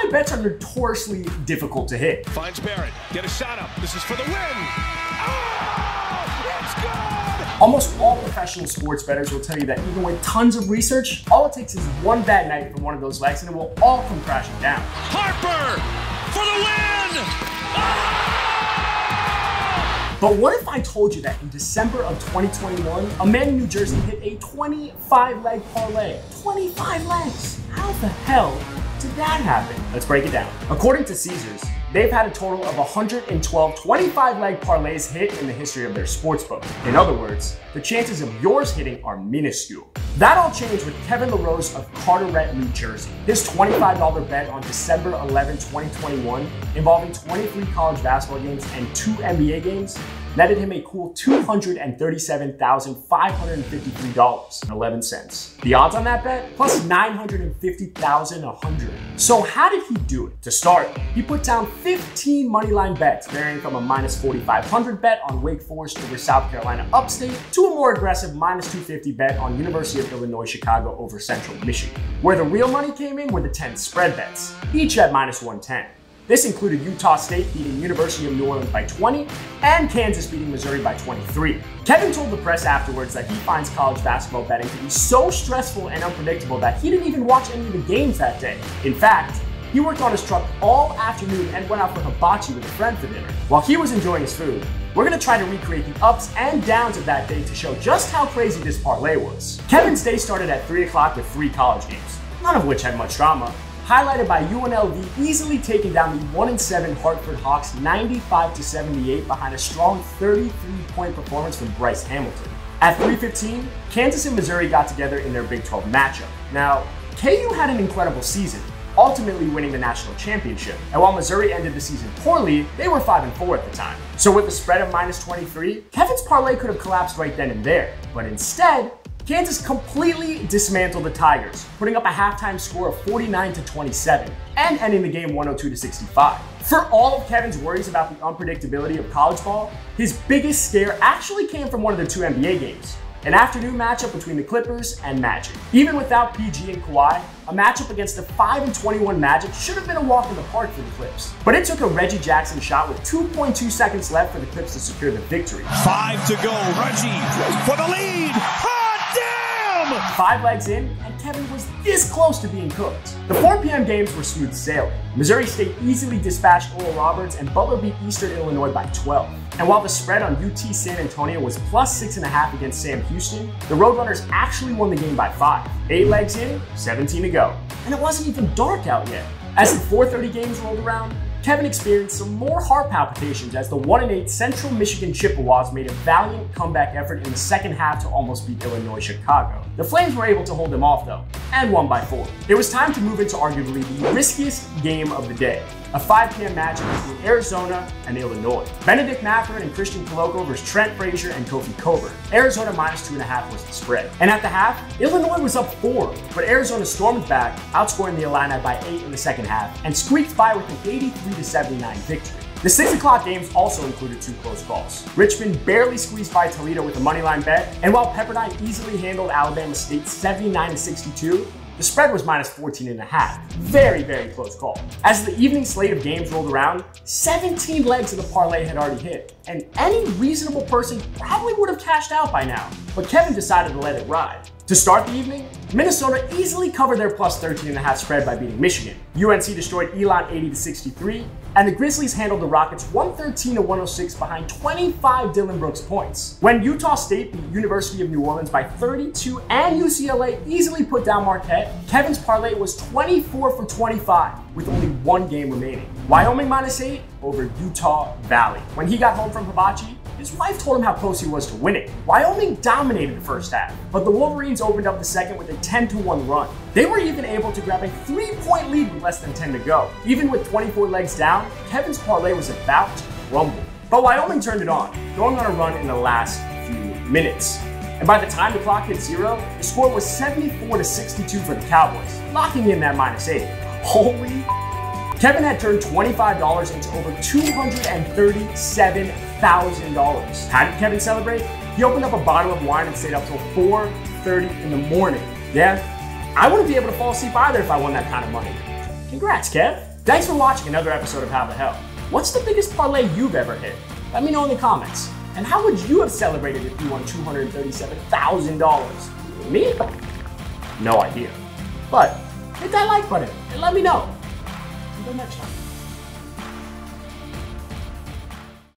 parlay bets are notoriously difficult to hit. Finds Barrett, get a shot up, this is for the win! Oh, it's good! Almost all professional sports bettors will tell you that even with tons of research, all it takes is one bad night from one of those legs and it will all come crashing down. Harper for the win! Oh! But what if I told you that in December of 2021, a man in New Jersey hit a 25-leg parlay? 25 legs! How the hell did that happen? Let's break it down. According to Caesars, they've had a total of 112 25-leg parlays hit in the history of their sportsbook. In other words, the chances of yours hitting are minuscule. That all changed with Kevin LaRose of Carteret, New Jersey. His $25 bet on December 11, 2021, involving 23 college basketball games and 2 NBA games, netted him a cool $237,553.11. The odds on that bet? Plus 950,100. So how did he do it? To start, he put down 15 moneyline bets, varying from a minus 4,500 bet on Wake Forest over South Carolina Upstate to a more aggressive minus 250 bet on University of Illinois Chicago over Central Michigan. Where the real money came in were the 10 spread bets, each at minus 110. This included Utah State beating University of New Orleans by 20 and Kansas beating Missouri by 23. Kevin told the press afterwards that he finds college basketball betting to be so stressful and unpredictable that he didn't even watch any of the games that day. In fact, he worked on his truck all afternoon and went out for hibachi with a friend for dinner. While he was enjoying his food, we're going to try to recreate the ups and downs of that day to show just how crazy this parlay was. Kevin's day started at 3 o'clock with 3 college games, none of which had much drama, highlighted by UNLV easily taking down the 1-7 Hartford Hawks 95-78 behind a strong 33-point performance from Bryce Hamilton. At 3:15, Kansas and Missouri got together in their Big 12 matchup. Now, KU had an incredible season, ultimately winning the national championship. And while Missouri ended the season poorly, they were 5-4 at the time. So with a spread of minus 23, Kevin's parlay could have collapsed right then and there. But instead, Kansas completely dismantled the Tigers, putting up a halftime score of 49-27 and ending the game 102-65. For all of Kevin's worries about the unpredictability of college ball, his biggest scare actually came from one of the 2 NBA games, an afternoon matchup between the Clippers and Magic. Even without PG and Kawhi, a matchup against the 5-21 Magic should have been a walk in the park for the Clips. But it took a Reggie Jackson shot with 2.2 seconds left for the Clips to secure the victory. 5 to go, Reggie for the lead! Hot damn! 5 legs in, and Kevin was this close to being cooked. The 4 p.m. games were smooth sailing. Missouri State easily dispatched Oral Roberts, and Butler beat Eastern Illinois by 12. And while the spread on UT San Antonio was plus 6.5 against Sam Houston, the Roadrunners actually won the game by 5. 8 legs in, 17 to go. And it wasn't even dark out yet. As the 4:30 games rolled around, Kevin experienced some more heart palpitations as the 1-8 Central Michigan Chippewas made a valiant comeback effort in the second half to almost beat Illinois Chicago. The Flames were able to hold them off though, and won by 4. It was time to move into arguably the riskiest game of the day, a 5 p.m. matchup between Arizona and Illinois. Benedict Mathurin and Christian Coloco versus Trent Frazier and Kofi Coburn. Arizona minus 2.5 was the spread. And at the half, Illinois was up 4, but Arizona stormed back, outscoring the Illini by 8 in the second half, and squeaked by with an 83-79 victory. The 6 o'clock games also included 2 close calls. Richmond barely squeezed by Toledo with a moneyline bet, and while Pepperdine easily handled Alabama State 79-62, the spread was minus 14.5. Very, very close call. As the evening slate of games rolled around, 17 legs of the parlay had already hit, and any reasonable person probably would have cashed out by now. But Kevin decided to let it ride. To start the evening, Minnesota easily covered their plus 13.5 spread by beating Michigan. UNC destroyed Elon 80-63, and the Grizzlies handled the Rockets 113-106 behind 25 Dillon Brooks points. When Utah State beat University of New Orleans by 32 and UCLA easily put down Marquette, Kevin's parlay was 24 for 25 with only 1 game remaining. Wyoming minus 8 over Utah Valley. When he got home from hibachi, his wife told him how close he was to winning. Wyoming dominated the first half, but the Wolverines opened up the second with a 10-1 run. They were even able to grab a 3-point lead with less than 10 to go. Even with 24 legs down, Kevin's parlay was about to crumble. But Wyoming turned it on, going on a run in the last few minutes. And by the time the clock hit 0, the score was 74-62 for the Cowboys, locking in that minus 8. Holy... Kevin had turned $25 into over $237,000. How did Kevin celebrate? He opened up a bottle of wine and stayed up till 4:30 in the morning. Yeah, I wouldn't be able to fall asleep either if I won that kind of money. Congrats, Kev. Thanks for watching another episode of How the Hell. What's the biggest parlay you've ever hit? Let me know in the comments. And how would you have celebrated if you won $237,000? Me? No idea. But hit that like button and let me know. Until next time.